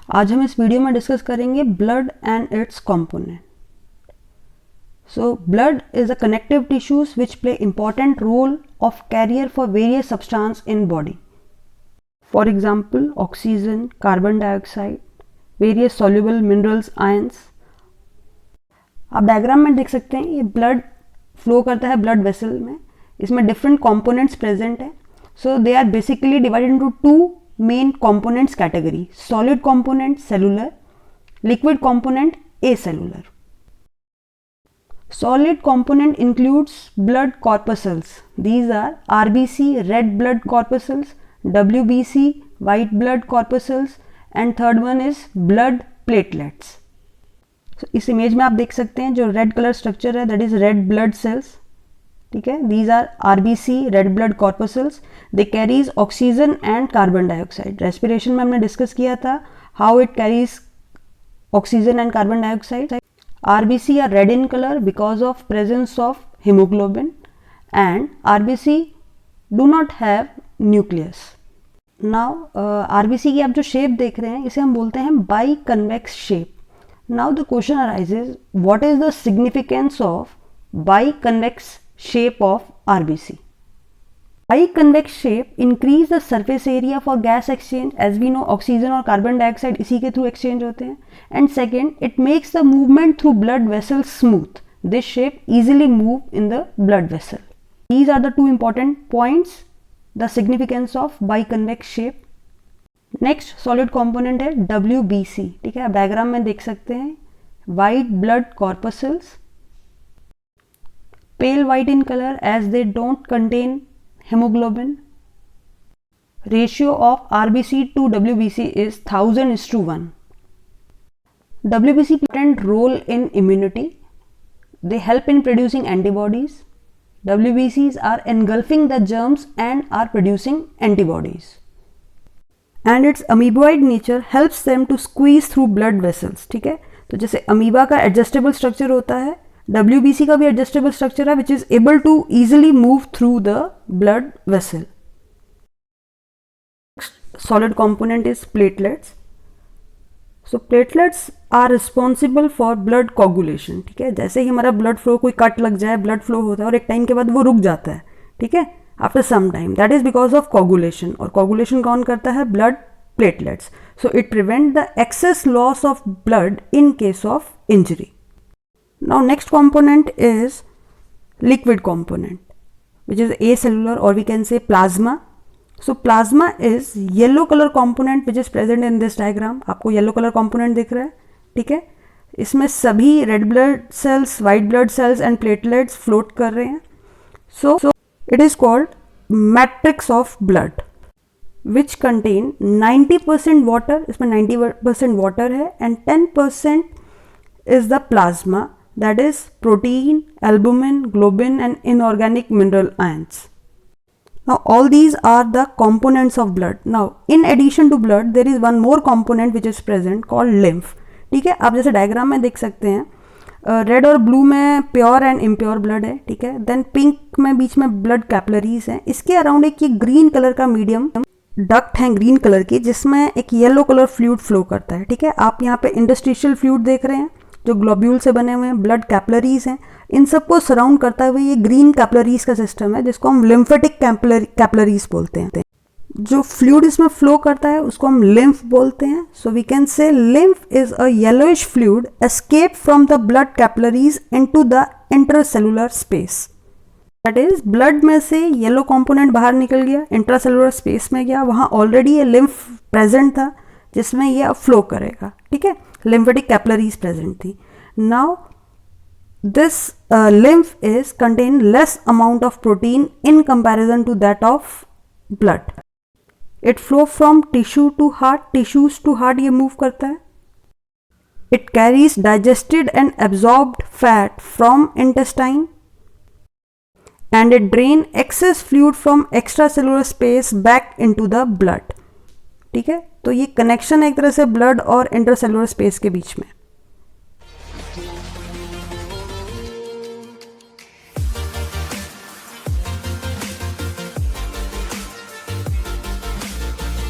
आज हम इस वीडियो में डिस्कस करेंगे blood and it's component. So blood is a connective tissues which play important role of carrier for various substance in body. For example, oxygen, carbon dioxide, various soluble minerals, ions. आप diagram में देख सकते हैं ये blood flow करता है blood vessel में. इसमें डिफरेंट कंपोनेंट्स प्रेजेंट है. So they are basically divided into two main components category: solid component cellular, liquid component acellular. Solid component includes blood corpuscles. These are RBC, red blood corpuscles, WBC, white blood corpuscles, and third one is blood platelets. So, इस image में आप देख सकते हैं जो red colour structure है, that is red blood cells. ठीक है, these are RBC, red blood corpuscles. They carries oxygen and carbon dioxide. Respiration में हमने डिस्कस किया था how it carries oxygen and carbon dioxide. RBC are red in color because of presence of hemoglobin, and RBC do not have nucleus. Now RBC की आप जो shape देख रहे हैं इसे हम बोलते हैं biconvex shape. Now the question arises, what is the significance of biconvex shape of RBC? Biconvex shape increase the surface area for gas exchange. As we know, oxygen और carbon dioxide इसी के through exchange होते हैं. And second, it makes the movement through blood vessels smooth. This shape easily move in the blood vessel. These are the two important points, the significance of biconvex shape. Next solid component है WBC. ठीक है, आप diagram में देख सकते हैं white blood corpuscles, pale white in color as they don't contain hemoglobin. Ratio of RBC to WBC is 1000:1. WBC play important role in immunity. They help in producing antibodies. WBCs are engulfing the germs and are producing antibodies. And its amoeboid nature helps them to squeeze through blood vessels. ठीक है, तो जैसे amoeba का adjustable structure होता है, WBC का भी adjustable structure है, which is able to easily move through the blood vessel. Solid component is platelets. So platelets are responsible for blood coagulation. ठीक है, जैसे ही हमारा ब्लड फ्लो, कोई कट लग जाए, ब्लड फ्लो होता है और एक टाइम के बाद वो रुक जाता है. ठीक है, after some time, that is because of coagulation. और कोगुलेशन कौन करता है? Blood platelets. So it prevent the excess loss of blood in case of injury. Now next component is liquid component, which is acellular, or we can say plasma. So plasma is yellow color component which is present in this diagram. आपको yellow color component दिख रहा है. ठीक है, इसमें सभी red blood cells, white blood cells and platelets float कर रहे हैं. So it is called matrix of blood, which contain 90% water. इसमें 90% water है and 10% is the plasma. That is protein, albumin, globin and inorganic mineral ions. Now all these are the components of blood. Now in addition to blood there is one more component which is present called lymph. ठीक है, आप जैसे diagram में देख सकते हैं red और blue में प्योर एंड इम्प्योर ब्लड है. ठीक है, देन पिंक में बीच में ब्लड कैपिलरीज हैं. इसके अराउंड एक ये ग्रीन कलर का मीडियम डक्ट है ग्रीन कलर की, जिसमें एक येलो कलर फ्लूइड फ्लो करता है. ठीक है, आप यहाँ पे इंटरस्टिशियल फ्लूइड देख रहे हैं जो ग्लोब्यूल से बने हुए हैं, ब्लड कैपिलरीज हैं. इन सबको सराउंड करता हुए ये ग्रीन कैपिलरीज का सिस्टम है जिसको हम लिम्फेटिक कैपिलरीज बोलते हैं. जो फ्लूइड इसमें फ्लो करता है उसको हम लिम्फ बोलते हैं. So we can say lymph is a yellowish fluid escape from the blood capillaries into the intracellular space. That is blood में से येलो कंपोनेंट बाहर निकल गया, इंट्रासेलुलर स्पेस में गया, वहाँ ऑलरेडी ये लिम्फ प्रेजेंट था जिसमें ये अब फ्लो करेगा. ठीक है, lymphatic capillaries present थी. Now this lymph is contain less amount of protein in comparison to that of blood. It flow from tissue to heart, tissues to heart ये move करता है. It carries digested and absorbed fat from intestine and it drain excess fluid from extracellular space back into the blood. ठीक है, तो ये connection है एक तरह से ब्लड और इंटरसेलुलर स्पेस के बीच में.